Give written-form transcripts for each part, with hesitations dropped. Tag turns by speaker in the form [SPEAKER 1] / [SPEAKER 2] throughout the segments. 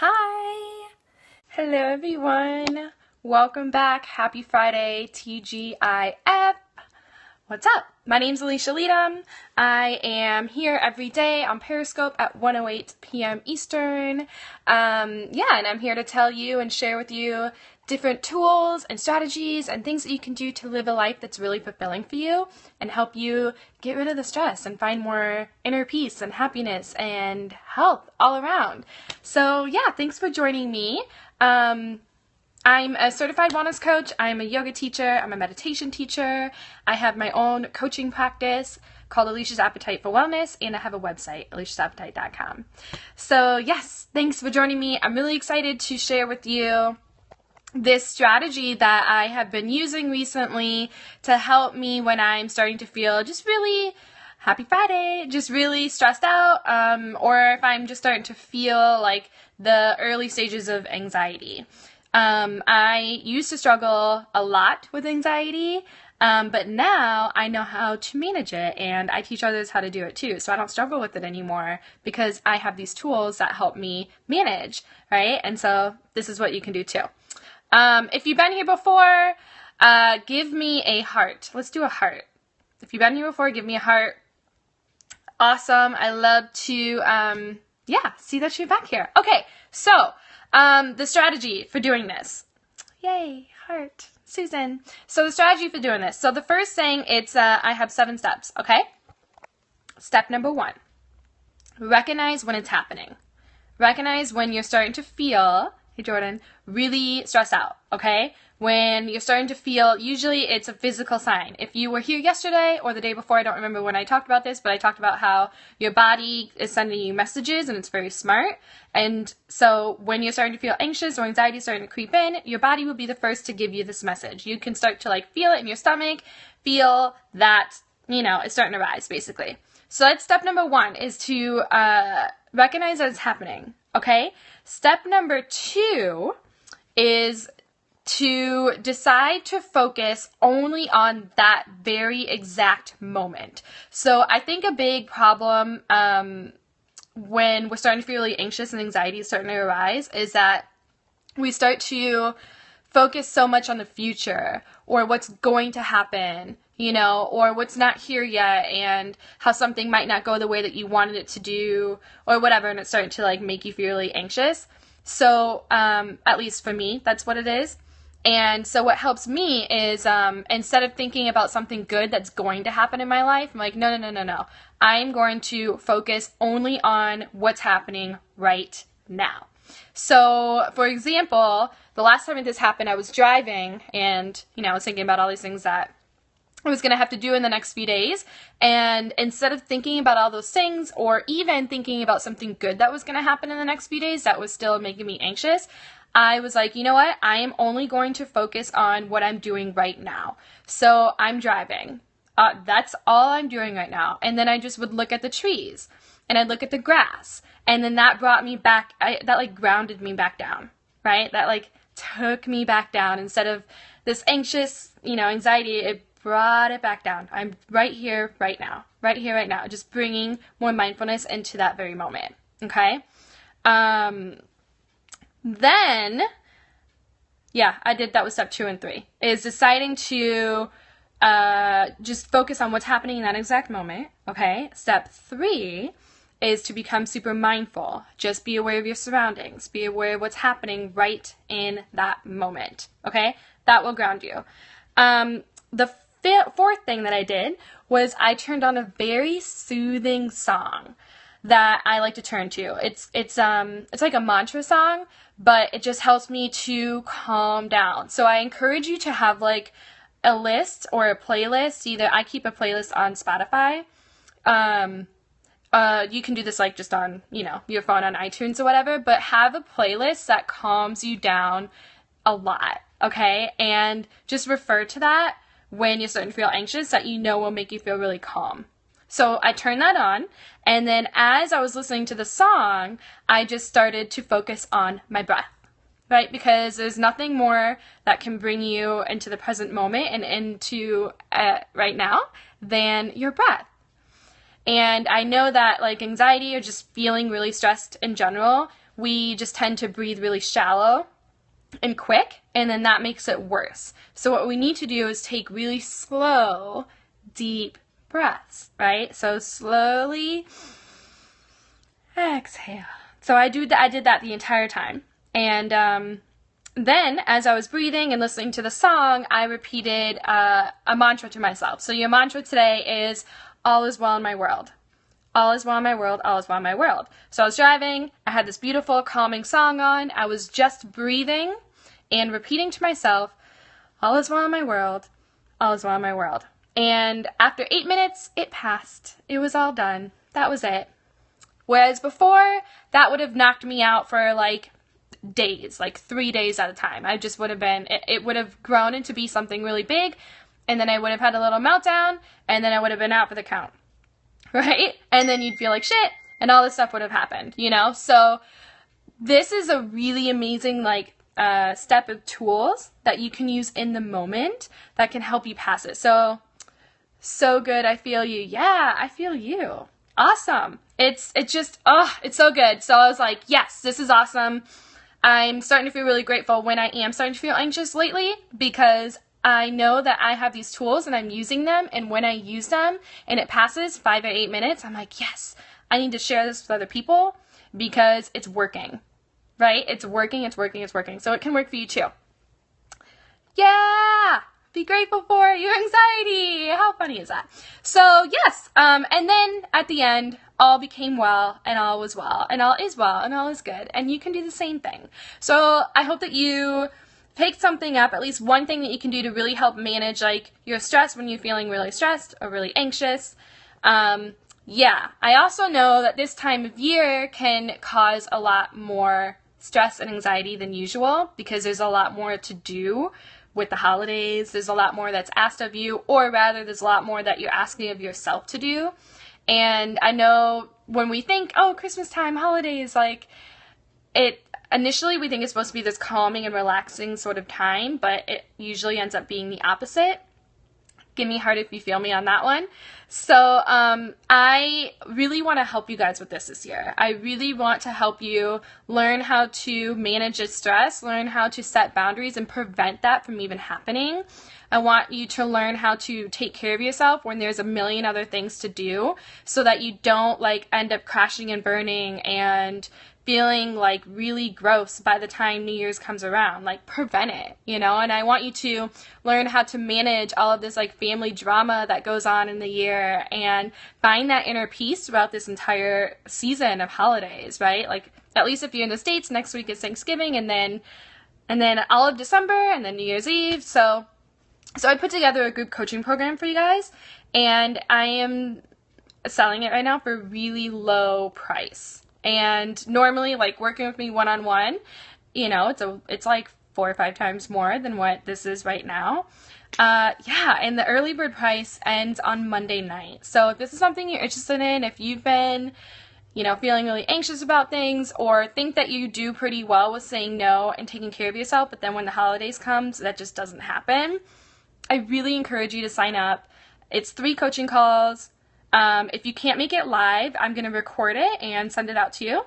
[SPEAKER 1] Hi! Hello everyone! Welcome back. Happy Friday, TGIF! What's up? My name's Alicia Leadham. I am here every day on Periscope at 1:08 p.m. Eastern. And I'm here to tell you and share with you different tools and strategies and things that you can do to live a life that's really fulfilling for you and help you get rid of the stress and find more inner peace and happiness and health all around. So thanks for joining me. I'm a certified wellness coach. I'm a yoga teacher. I'm a meditation teacher. I have my own coaching practice called Alisha's Appetite for Wellness, and I have a website, alishasappetite.com. So yes, thanks for joining me. I'm really excited to share with you this strategy that I have been using recently to help me when I'm starting to feel just really happy Friday, just really stressed out, or if I'm just starting to feel like the early stages of anxiety. I used to struggle a lot with anxiety, but now I know how to manage it, and I teach others how to do it too, so I don't struggle with it anymore because I have these tools that help me manage, right? And so this is what you can do too. If you've been here before, give me a heart. Let's do a heart. If you've been here before, give me a heart. Awesome. I love to, see that you're back here. Okay, so the strategy for doing this. Yay, heart, Susan. So the strategy for doing this. So the first thing, I have 7 steps, okay? Step number 1, recognize when it's happening. Recognize when you're starting to feel, hey Jordan, really stressed out, okay? When you're starting to feel, usually it's a physical sign. If you were here yesterday or the day before, I don't remember when I talked about this, but I talked about how your body is sending you messages and it's very smart. And so when you're starting to feel anxious or anxiety is starting to creep in, your body will be the first to give you this message. You can start to feel it in your stomach, feel that, it's starting to rise basically. So that's step number 1, is to recognize that it's happening, okay? Step number 2 is to decide to focus only on that very exact moment. So I think a big problem when we're starting to feel really anxious and anxiety is starting to arise is that we start to focus so much on the future or what's going to happen, or what's not here yet and how something might not go the way that you wanted it to do or whatever, and it's starting to make you feel really anxious. So at least for me, that's what it is. And so what helps me is instead of thinking about something good that's going to happen in my life, I'm like, no. I'm going to focus only on what's happening right now. So, for example, the last time this happened, I was driving and, I was thinking about all these things that I was going to have to do in the next few days. And instead of thinking about all those things or even thinking about something good that was going to happen in the next few days that was still making me anxious, I was like, you know what? I am only going to focus on what I'm doing right now. So I'm driving. That's all I'm doing right now. And then I just would look at the trees and I'd look at the grass. And then that brought me back, that grounded me back down, right? That took me back down. Instead of this anxious, anxiety, it brought it back down. I'm right here, right now. Right here, right now. Just bringing more mindfulness into that very moment, okay? Then, I did, that was step 2 and 3, is deciding to just focus on what's happening in that exact moment, okay? Step 3 is to become super mindful. Just be aware of your surroundings. Be aware of what's happening right in that moment, okay? That will ground you. The 4th thing that I did was I turned on a very soothing song that I like to turn to. It's like a mantra song, but it just helps me to calm down. So I encourage you to have a list or a playlist. Either I keep a playlist on Spotify. You can do this just on, your phone on iTunes or whatever, but have a playlist that calms you down a lot, okay? And just refer to that when you're starting to feel anxious that will make you feel really calm. So I turned that on, and then as I was listening to the song, I just started to focus on my breath, right? Because there's nothing more that can bring you into the present moment and into right now than your breath. And I know that anxiety or just feeling really stressed in general, we just tend to breathe really shallow and quick, and then that makes it worse. So what we need to do is take really slow, deep breaths, right? So slowly exhale. So I did that the entire time. And then as I was breathing and listening to the song, I repeated a mantra to myself. So your mantra today is, all is well in my world. All is well in my world, all is well in my world. So I was driving, I had this beautiful calming song on, I was just breathing and repeating to myself, all is well in my world, all is well in my world. And after 8 minutes, it passed. It was all done. That was it. Whereas before, that would have knocked me out for like days, like 3 days at a time. I just would have been, it would have grown into be something really big, and then I would have had a little meltdown, and then I would have been out for the count. Right? And then you'd feel like shit, and all this stuff would have happened, you know? So this is a really amazing, like, step of tools that you can use in the moment that can help you pass it. So good. I feel you. Yeah, I feel you. Awesome. It's just, it's so good. So I was like, yes, this is awesome. I'm starting to feel really grateful when I am starting to feel anxious lately, because I know that I have these tools and I'm using them, and when I use them and it passes 5 or 8 minutes, I'm like, yes, I need to share this with other people because it's working, right? It's working. So it can work for you too. Yeah! Be grateful for your anxiety. How funny is that? So yes, and then at the end, all became well, and all was well, and all is well, and all is good, and you can do the same thing. So I hope that you pick something up, at least one thing that you can do to really help manage like your stress when you're feeling really stressed or really anxious. Yeah, I also know that this time of year can cause a lot more stress and anxiety than usual because there's a lot more to do with the holidays. There's a lot more that's asked of you, or rather there's a lot more that you're asking of yourself to do. And I know when we think, oh, Christmas time, holidays, like initially we think it's supposed to be this calming and relaxing sort of time, but it usually ends up being the opposite. Give me a heart if you feel me on that one. So I really want to help you guys with this year. I really want to help you learn how to manage your stress, learn how to set boundaries and prevent that from even happening. I want you to learn how to take care of yourself when there's a million other things to do, so that you don't like end up crashing and burning and feeling like really gross by the time New Year's comes around. Like, prevent it, you know? And I want you to learn how to manage all of this like family drama that goes on in the year and find that inner peace throughout this entire season of holidays, right? Like, at least if you're in the States, next week is Thanksgiving, and then all of December, and then New Year's Eve. So I put together a group coaching program for you guys, and I am selling it right now for a really low price. And normally, like, working with me one-on-one, you know, it's like 4 or 5 times more than what this is right now. Yeah, and the early bird price ends on Monday night. So if this is something you're interested in, if you've been, you know, feeling really anxious about things, or think that you do pretty well with saying no and taking care of yourself, but then when the holidays comes, that just doesn't happen, I really encourage you to sign up. It's 3 coaching calls. If you can't make it live, I'm going to record it and send it out to you.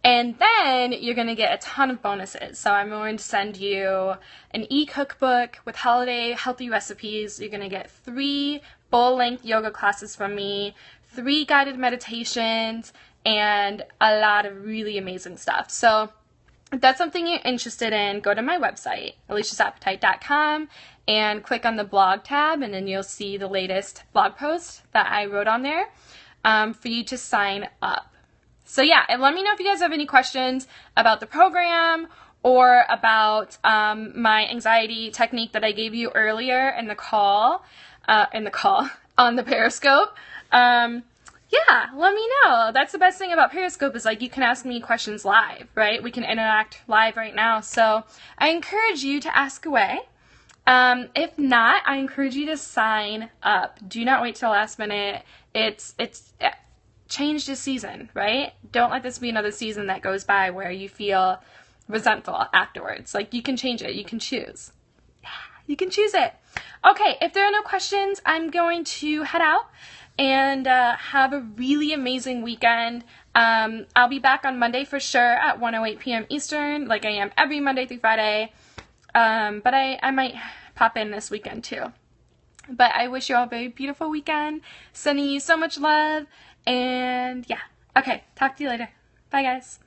[SPEAKER 1] And then you're going to get a ton of bonuses. So I'm going to send you an e-cookbook with holiday healthy recipes. You're going to get 3 full-length yoga classes from me, 3 guided meditations, and a lot of really amazing stuff. So if that's something you're interested in, go to my website, alishasappetite.com, and click on the blog tab, and then you'll see the latest blog post that I wrote on there for you to sign up. So yeah, and let me know if you guys have any questions about the program or about my anxiety technique that I gave you earlier in the call on the Periscope. Yeah, let me know. That's the best thing about Periscope, is like you can ask me questions live, right? We can interact live right now. So I encourage you to ask away. If not, I encourage you to sign up. Do not wait till last minute. It's change this season, right? Don't let this be another season that goes by where you feel resentful afterwards. Like, you can change it. You can choose. Yeah, you can choose it. Okay, if there are no questions, I'm going to head out. and have a really amazing weekend. I'll be back on Monday for sure at 1:08 p.m. Eastern, like I am every Monday through Friday. But I might pop in this weekend too. But I wish you all a very beautiful weekend. Sending you so much love. And yeah. Okay. Talk to you later. Bye, guys.